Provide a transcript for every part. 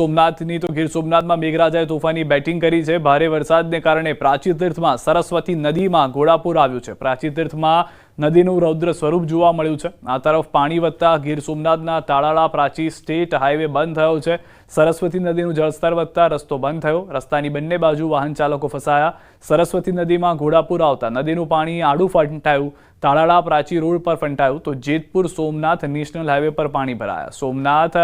સોમનાથની તો ગીર સોમનાથમાં મેઘરાજાએ તોફાની બેટિંગ કરી છે। ભારે વરસાદને કારણે પ્રાચી તીર્થમાં સરસ્વતી નદીમાં ઘોડાપૂર આવ્યું છે। પ્રાચી તીર્થમાં નદીનું રૌદ્ર સ્વરૂપ જોવા મળ્યું છે। આ તરફ પાણી વધતા ગીર સોમનાથના તાળાળા પ્રાચી સ્ટેટ હાઈવે બંધ થયો છે। સરસ્વતી નદીનું જળસ્તર વધતા રસ્તો બંધ થયો। રસ્તાની બંને બાજુ વાહન ચાલકો ફસાયા। સરસ્વતી નદીમાં ઘોડાપૂર આવતા નદીનું પાણી આડું ફંટાયું। તાળાળા પ્રાચી રોડ પર ફંટાયું તો જેતપુર સોમનાથ નેશનલ હાઈવે પર પાણી ભરાયા। સોમનાથ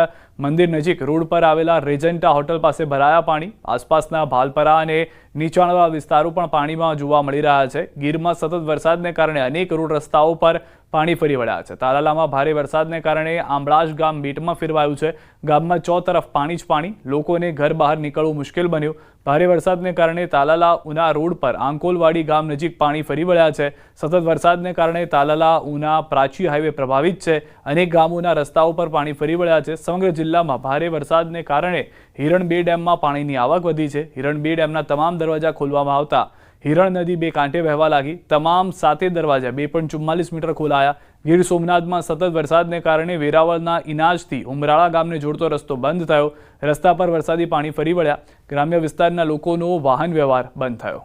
મંદિર નજીક રોડ પર આવેલા રેજન્ટા હોટલ પાસે ભરાયા પાણી। આસપાસના ભાલપરા અને નીચાણવાળા વિસ્તારો પણ પાણીમાં જોવા મળી રહ્યા છે। ગીરમાં સતત વરસાદને કારણે અનેક રોડ રસ્તાઓ પર પાણી ફરી વળ્યા છે। તાલાલામાં ભારે વરસાદને કારણે આંબળાજ ગામ બેટમાં ફેરવાયું છે। ગામમાં ચોતરફ પાણી જ પાણી, લોકોને ઘર બહાર નીકળવું મુશ્કેલ બન્યું। ભારે વરસાદને કારણે તાલાલા ઉના રોડ પર આંકોલવાડી ગામ નજીક પાણી ફરી વળ્યા છે। સતત વરસાદને કારણે તાલાલા ઉના પ્રાચી હાઈવે પ્રભાવિત છે। અનેક ગામોના રસ્તાઓ પર પાણી ફરી વળ્યા છે। સમગ્ર જિલ્લામાં ભારે વરસાદને કારણે હિરણ બે ડેમમાં પાણીની આવક વધી છે। હિરણ બે ડેમના તમામ દરવાજા ખોલવામાં આવતા હિરણ નદી બે કાંઠે વહેવા લાગી। તમામ 7 દરવાજા 2.44 મીટર ખોલાયા। ગીર સોમનાથમાં સતત વરસાદને કારણે વેરાવળના ઇનાજથી ઉમરાળા ગામને જોડતો રસ્તો બંધ થયો। રસ્તા પર વરસાદી પાણી ફરી વળ્યા। ગ્રામ્ય વિસ્તારના લોકોનો વાહન વ્યવહાર બંધ થયો।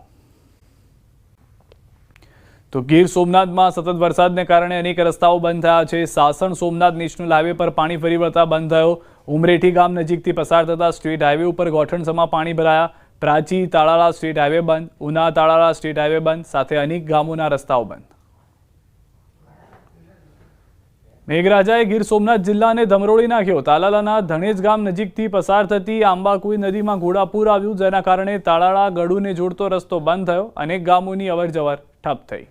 તો ગીર સોમનાથમાં સતત વરસાદને કારણે અનેક રસ્તાઓ બંધ થયા છે। સાસણ સોમનાથ નેશનલ હાઈવે પર પાણી ફરી વળતા બંધ થયો। ઉમરેઠી ગામ નજીકથી પસાર થતા સ્ટેટ હાઈવે ઉપર ગોઠણસમાં પાણી ભરાયા। પ્રાચી તાળાળા સ્ટેટ હાઈવે બંધ, ઉના તાળાળા સ્ટેટ હાઈવે બંધ, સાથે અનેક ગામોના રસ્તાઓ બંધ। મેઘરાજાએ ગીર સોમનાથ જિલ્લાને ધમરોળી નાખ્યો। તાલાલાના ધણેજ ગામ નજીકથી પસાર થતી આંબાકુઈ નદીમાં ઘોડાપૂર આવ્યું, જેના કારણે તાળાળા ગઢુને જોડતો રસ્તો બંધ થયો। અનેક ગામોની અવરજવર ઠપ થઈ।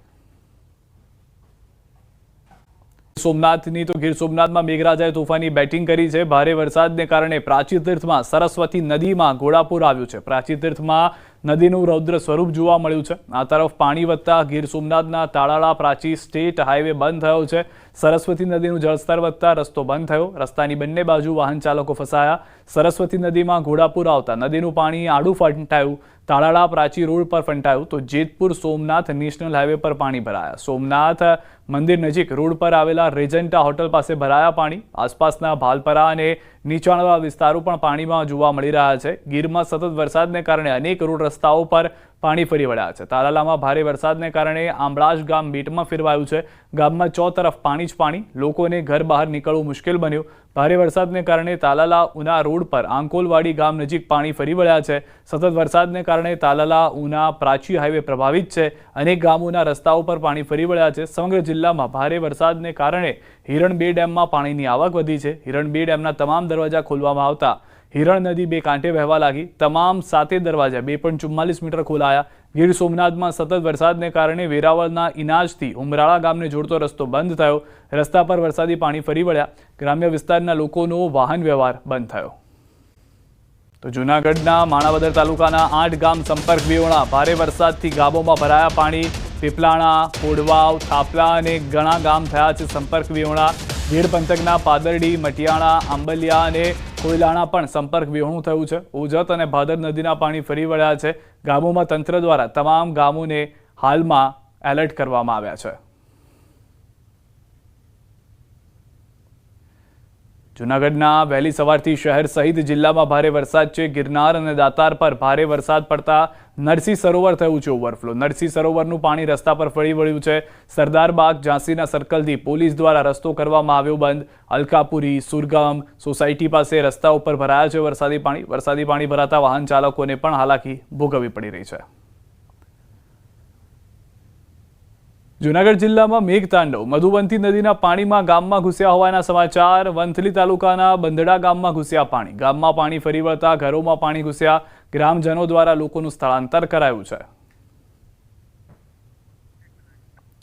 સોમનાથની તો ગીર સોમનાથમાં મેઘરાજાએ તોફાની બેટિંગ કરી છે। ભારે વરસાદને કારણે પ્રાચી તીર્થમાં સરસ્વતી નદીમાં ઘોડાપૂર આવ્યું છે। પ્રાચી તીર્થમાં નદીનું રૌદ્ર સ્વરૂપ જોવા મળ્યું છે। આ તરફ પાણી વધતા ગીર સોમનાથના તાળાળા પ્રાચી સ્ટેટ હાઈવે બંધ થયો છે। સરસ્વતી નદીનું જળસ્તર વધતા રસ્તો બંધ થયો। રસ્તાની બંને બાજુ વાહન ચાલકો ફસાયા। સરસ્વતી નદીમાં ઘોડાપૂર આવતા નદીનું પાણી આડું ફંટાયું। તાળાળા પ્રાચી રોડ પર ફંટાયું તો જેતપુર સોમનાથ નેશનલ હાઈવે પર પાણી ભરાયા। સોમનાથ મંદિર નજીક રોડ પર આવેલા રેજન્ટા હોટલ પાસે ભરાયા પાણી। આસપાસના ભાલપરા અને નીચાણવાળા વિસ્તારો પણ પાણીમાં જોવા મળી રહ્યા છે। ગીરમાં સતત વરસાદને કારણે અનેક રોડ રસ્તાઓ પર પાણી ફરી વળ્યા છે। તાલાલામાં ભારે વરસાદને કારણે આંબળાજ ગામ બેટમાં ફેરવાયું છે। ગામમાં ચોતરફ પાણી જ પાણી, લોકોને ઘર બહાર નીકળવું મુશ્કેલ બન્યું। ભારે વરસાદને કારણે તાલાલા ઉના રોડ પર આંકોલવાડી ગામ નજીક પાણી ફરી વળ્યા છે। સતત વરસાદને કારણે તાલાલા ઉના પ્રાચી હાઈવે પ્રભાવિત છે। અનેક ગામોના રસ્તાઓ પર પાણી ફરી વળ્યા છે। સમગ્ર જિલ્લામાં ભારે વરસાદને કારણે હિરણ બે ડેમમાં પાણીની આવક વધી છે। હિરણ બે ડેમના તમામ દરવાજા ખોલવામાં આવતા હિરણ નદી બે કાંઠે વહેવા લાગી। તમામ 7 દરવાજા 2.44 મીટર ખોલાયા। ગીર સોમનાથમાં સતત વરસાદને કારણે વેરાવળના ઇનાજથી ઉમરાળા ગામને જોડતો રસ્તો બંધ થયો। રસ્તા પર વરસાદી પાણી ફરી વળ્યા। ગ્રામ્ય વિસ્તારના લોકોનો વાહન વ્યવહાર બંધ થયો। તો જૂનાગઢના માણાવદર તાલુકાના 8 ગામ સંપર્ક વિહોણા। ભારે વરસાદથી ગામોમાં ભરાયા પાણી। પીપલાણા, કોડવાવ, થાપલા અને ઘણા ગામ થયા છે સંપર્ક વિહોણા। ભીડ પંથકના પાદરડી, મટિયાણા, આંબલિયા અને કોયલાણા પણ સંપર્ક વિહોણું થયું છે। ઓજત અને ભાદર નદીના પાણી ફરી વળ્યા છે। ગામોમાં તંત્ર દ્વારા તમામ ગામોને હાલમાં એલર્ટ કરવામાં આવ્યા છે। જૂનાગઢના વહેલી સવારથી શહેર સહિત જિલ્લામાં ભારે વરસાદ છે। ગિરનાર અને દાતાર પર ભારે વરસાદ પડતા નરસિંહ સરોવર થયું છે ઓવરફ્લો। નરસિંહ સરોવરનું પાણી રસ્તા પર ફરી વળ્યું છે। સરદારબાગ ઝાંસીના સર્કલથી પોલીસ દ્વારા રસ્તો કરવામાં આવ્યો બંધ। અલકાપુરી, સુરગામ સોસાયટી પાસે રસ્તા ઉપર ભરાયા છે વરસાદી પાણી। વરસાદી પાણી ભરાતા વાહન ચાલકોને પણ હાલાકી ભોગવવી પડી રહી છે। જૂનાગઢ જિલ્લામાં મેઘતાંડવ। મધુવંતી નદીના પાણીમાં ગામમાં ઘૂસ્યા હોવાના સમાચાર। વંથલી તાલુકાના બંદડા ગામમાં ઘૂસ્યા પાણી। ગામમાં પાણી ફરી વળતા ઘરોમાં પાણી ઘૂસ્યા। ગ્રામજનો દ્વારા લોકોનું સ્થળાંતર કરાયું છે।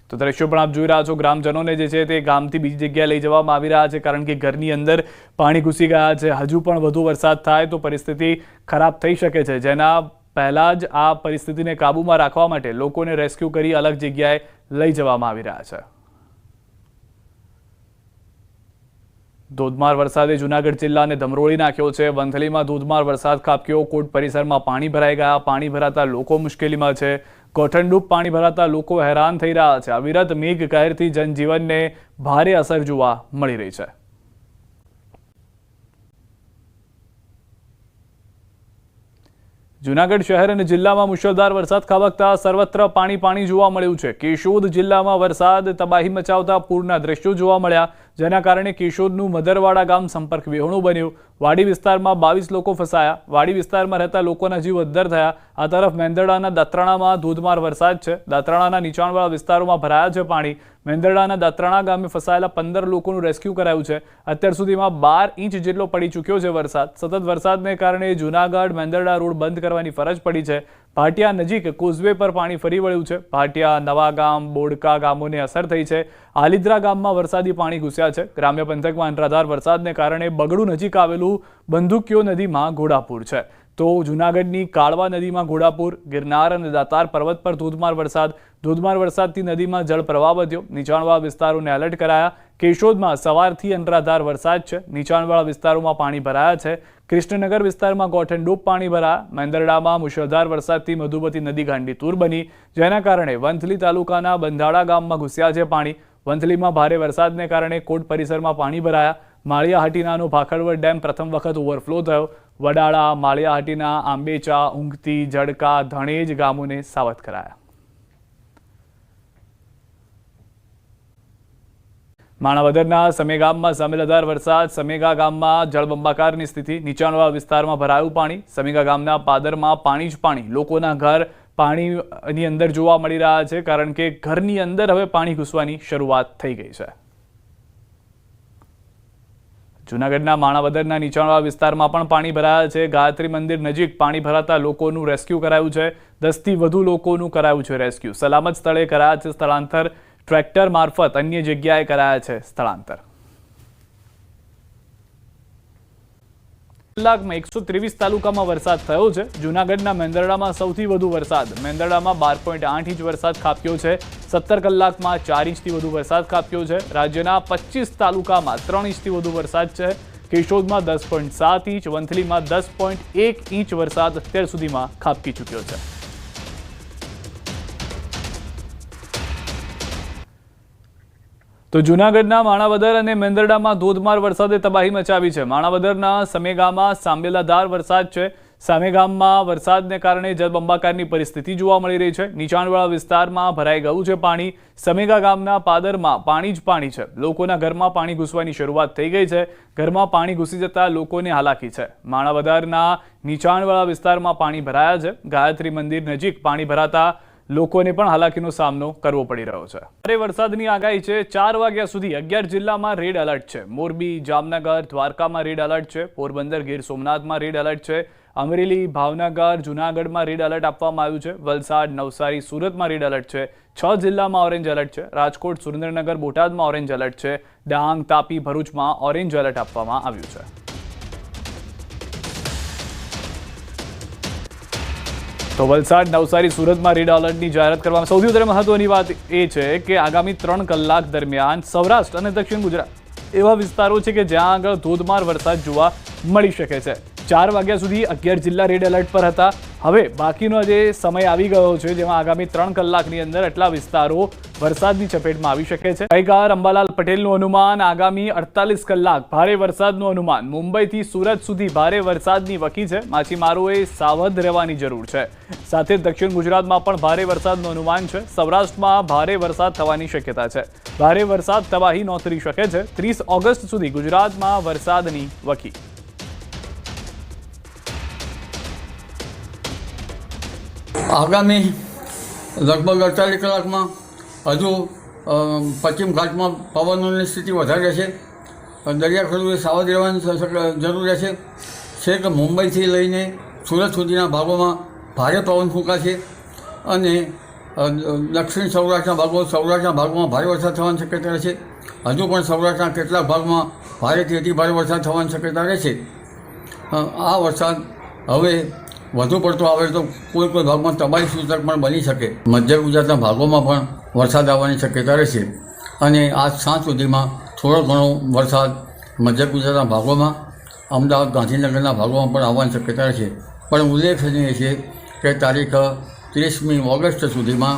તો દ્રશ્યો પણ આપ જોઈ રહ્યા છો। ગ્રામજનોને જે છે તે ગામથી બીજી જગ્યાએ લઈ જવામાં આવી રહ્યા છે, કારણ કે ઘરની અંદર પાણી ઘૂસી ગયા છે। હજુ પણ વધુ વરસાદ થાય તો પરિસ્થિતિ ખરાબ થઈ શકે છે, જેના પહેલા જ આ પરિસ્થિતિને કાબૂમાં રાખવા માટે લોકોને રેસ્ક્યુ કરી અલગ જગ્યાએ લઈ જવામાં આવી રહ્યા છે। ધોધમાર વરસાદે જૂનાગઢ જિલ્લાને ધમરોળી નાખ્યો છે। વંથલીમાં ધોધમાર વરસાદ ખાબક્યો। કોર્ટ પરિસરમાં પાણી ભરાઈ ગયા। પાણી ભરાતા લોકો મુશ્કેલીમાં છે। ગોઠણડૂબ પાણી ભરાતા લોકો હેરાન થઈ રહ્યા છે। અવિરત મેઘ કહેરથી જનજીવનને ભારે અસર જોવા મળી રહી છે। જૂનાગઢ શહેર અને જિલ્લામાં મુશળધાર વરસાદ ખાબકતા સર્વત્ર પાણી જોવા મળ્યું છે। કેશોદ જિલ્લામાં વરસાદ તબાહી મચાવતા પૂરના દ્રશ્યો જોવા મળ્યા, જેના કારણે કેશોદનું મદરવાડા ગામ સંપર્ક વિહોણું બન્યું। વાડી વિસ્તારમાં 22 લોકો ફસાયા। વાડી વિસ્તારમાં રહેતા લોકોના જીવ અદ્ધર થયા। આ તરફ મેંદરડાના દાત્રાણામાં ધોધમાર વરસાદ છે। દાત્રાણાના નીચાણવાળા વિસ્તારોમાં ભરાયા છે પાણી। મેંદરડાના દાત્રાણા ગામે ફસાયેલા 15 લોકોનું રેસ્ક્યુ કરાયું છે। અત્યાર સુધીમાં 12 ઇંચ જેટલો પડી ચૂક્યો છે વરસાદ। સતત વરસાદને કારણે જૂનાગઢ મેંદરડા રોડ બંધ કરવાની ફરજ પડી છે। ભાટિયા નજીક કોઝવે પર પાણી ફરી વળ્યું છે। ભાટિયા, નવાગામ, બોડકા ગામોને અસર થઈ છે। આલિદ્રા ગામમાં વરસાદી પાણી ઘૂસ્યા છે। ગ્રામ્ય પંથકમાં અનરાધાર વરસાદને કારણે બગડુ નજીક આવેલું બંદૂકીઓ નદીમાં ઘોડાપૂર છે। તો જૂનાગઢની કાળવા નદીમાં ઘોડાપૂર, ગિરનાર અને દાતાર પર્વત પર ધોધમાર વરસાદથી નદીમાં જળપ્રવાહ વધ્યો। નીચાણવાળા વિસ્તારોને એલર્ટ કરાયા। કેશોદમાં સવારથી અનરાધાર વરસાદ છે। નીચાણવાળા વિસ્તારોમાં પાણી ભરાયા છે। કૃષ્ણનગર વિસ્તારમાં ગોઠણડૂબ પાણી ભરાયા। મેંદરડામાં મુશળધાર વરસાદથી મધુમતી નદી ગાંડીતુર બની, જેના કારણે વંથલી તાલુકાના બંધાળા ગામમાં ઘૂસ્યા છે પાણી। વંથલીમાં ભારે વરસાદને કારણે કોટ પરિસરમાં પાણી ભરાયા। માળિયાહાટીનાનો ભાખરવડ ડેમ પ્રથમ વખત ઓવરફ્લો થયો। વડાળા, માળિયાહાટીના, આંબેચા, ઊંઘતી, જડકા, ધણેજ ગામોને સાવધ કરાયા। માણાવદરના સમે ગામમાં સામેલધાર વરસાદ। સમેગા ગામમાં જળબંબાકારની સ્થિતિ। નીચાણવાળા વિસ્તારમાં ભરાયું પાણી। સમેગા ગામના પાદરમાં પાણી જ પાણી। લોકોના ઘર પાણીની અંદર જોવા મળી રહ્યા છે, કારણ કે ઘરની અંદર હવે પાણી ઘૂસવાની શરૂઆત થઈ ગઈ છે। જૂનાગઢના માણાવદરના નીચાણવાળા વિસ્તારમાં પણ પાણી ભરાયા છે। ગાયત્રી મંદિર નજીક પાણી ભરાતા લોકોનું રેસ્ક્યુ કરાયું છે। 10 થી વધુ લોકોનું કરાયું છે રેસ્ક્યુ। સલામત સ્થળે કરાયા છે સ્થળાંતર। ટ્રેક્ટર મારફત અન્ય જગ્યાએ કરાયા છે સ્થળાંતર। કલાકમાં 123 તાલુકામાં વરસાદ થયો છે। જૂનાગઢના મેંદરડામાં સૌથી વધુ વરસાદ। મેંદરડામાં 12.8 ઇંચ વરસાદ ખાબક્યો છે। 17 કલાકમાં 4 ઇંચથી વધુ વરસાદ ખાબક્યો છે। રાજ્યના 25 તાલુકામાં 3 ઇંચથી વધુ વરસાદ છે। કેશોદમાં 10.7 ઇંચ, વંથલીમાં 10.1 ઇંચ વરસાદ અત્યાર સુધીમાં ખાબકી ચૂક્યો છે। તો જૂનાગઢના માણાવદર અને મેંદરડામાં ધોધમાર વરસાદે તબાહી મચાવી છે। માણાવદરના સમેગામાં સાંબેલાધાર વરસાદ છે। સામેગામમાં વરસાદને કારણે જળબંબાકારની પરિસ્થિતિ જોવા મળી રહી છે। નીચાણવાળા વિસ્તારમાં ભરાઈ ગયું છે પાણી। સમેગા ગામના પાદરમાં પાણી જ પાણી છે। લોકોના ઘરમાં પાણી ઘૂસવાની શરૂઆત થઈ ગઈ છે। ઘરમાં પાણી ઘૂસી જતા લોકોને હાલાકી છે। માણાવદરના નીચાણવાળા વિસ્તારમાં પાણી ભરાયા છે। ગાયત્રી મંદિર નજીક પાણી ભરાતા લોકોને પણ હાલાકીનો સામનો કરવો પડી રહ્યો છે। ભારે વરસાદની આગાહી છે। 4 વાગ્યા સુધી 11 જિલ્લામાં રેડ એલર્ટ છે। મોરબી, જામનગર, દ્વારકામાં રેડ એલર્ટ છે। પોરબંદર, ગીર સોમનાથમાં રેડ એલર્ટ છે। અમરેલી, ભાવનગર, જૂનાગઢમાં રેડ એલર્ટ આપવામાં આવ્યું છે। વલસાડ, નવસારી, સુરતમાં રેડ એલર્ટ છે। 6 જિલ્લામાં ઓરેન્જ એલર્ટ છે। રાજકોટ, સુરેન્દ્રનગર, બોટાદમાં ઓરેન્જ એલર્ટ છે। ડાંગ, તાપી, ભરૂચમાં ઓરેન્જ એલર્ટ આપવામાં આવ્યું છે। તો વલસાડ, નવસારી, સુરતમાં રેડ એલર્ટની જાહેરાત કરવામાં। સૌથી વધારે મહત્વની વાત એ છે કે આગામી 3 કલાક દરમિયાન સૌરાષ્ટ્ર અને દક્ષિણ ગુજરાત એવા વિસ્તારો છે કે જ્યાં આગળ ધોધમાર વરસાદ જોવા મળી શકે છે। 4 વાગ્યા સુધી 11 જિલ્લા રેડ એલર્ટ પર હતા। હવે બાકીનો જે સમય આવી ગયો છે, જેમાં આગામી 3 કલાકની અંદર એટલા વિસ્તારો વરસાદની ચપેટમાં આવી શકે છે। ગાયકાર અંબાલાલ પટેલનું અનુમાન, આગામી 48 કલાક ભારે વરસાદનું અનુમાન। મુંબઈથી સુરત સુધી ભારે વરસાદની વકી છે। માછીમારોએ સાવધ રહેવાની જરૂર છે। સાથે દક્ષિણ ગુજરાતમાં પણ ભારે વરસાદનું અનુમાન છે। સૌરાષ્ટ્રમાં ભારે વરસાદ થવાની શક્યતા છે। ભારે વરસાદ તબાહી નોંધી શકે છે। 30 ઓગસ્ટ સુધી ગુજરાતમાં વરસાદની વકી। આગામી લગભગ 48 કલાકમાં હજુ પશ્ચિમ ઘાટમાં પવનોની સ્થિતિ વધારે રહેશે। દરિયાખેડૂએ સાવધ રહેવાની જરૂર રહેશે। છેક મુંબઈથી લઈને સુરત સુધીના ભાગોમાં ભારે પવન ફૂંકાશે અને દક્ષિણ સૌરાષ્ટ્રના ભાગોમાં ભારે વરસાદ થવાની શક્યતા રહેશે। હજુ પણ સૌરાષ્ટ્રના કેટલાક ભાગમાં ભારેથી અતિ ભારે વરસાદ થવાની શક્યતા રહેશે। આ વરસાદ હવે વધુ પડતો આવે તો કોઈ ભાગમાં તબાહી સૂચક પણ બની શકે। મધ્ય ગુજરાતના ભાગોમાં પણ વરસાદ આવવાની શક્યતા રહેશે અને આજ સાંજ સુધીમાં થોડો ઘણો વરસાદ મધ્ય ગુજરાતના ભાગોમાં, અમદાવાદ, ગાંધીનગરના ભાગોમાં પણ આવવાની શક્યતા રહેશે। પણ ઉલ્લેખનીય છે કે તારીખ 30મી ઓગસ્ટ સુધીમાં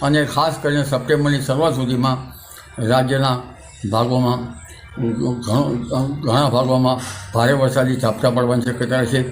અને ખાસ કરીને સપ્ટેમ્બરની શરૂઆત સુધીમાં રાજ્યના ભાગોમાં ઘણા ભાગોમાં ભારે વરસાદી ઝાપટા પડવાની શક્યતા રહેશે।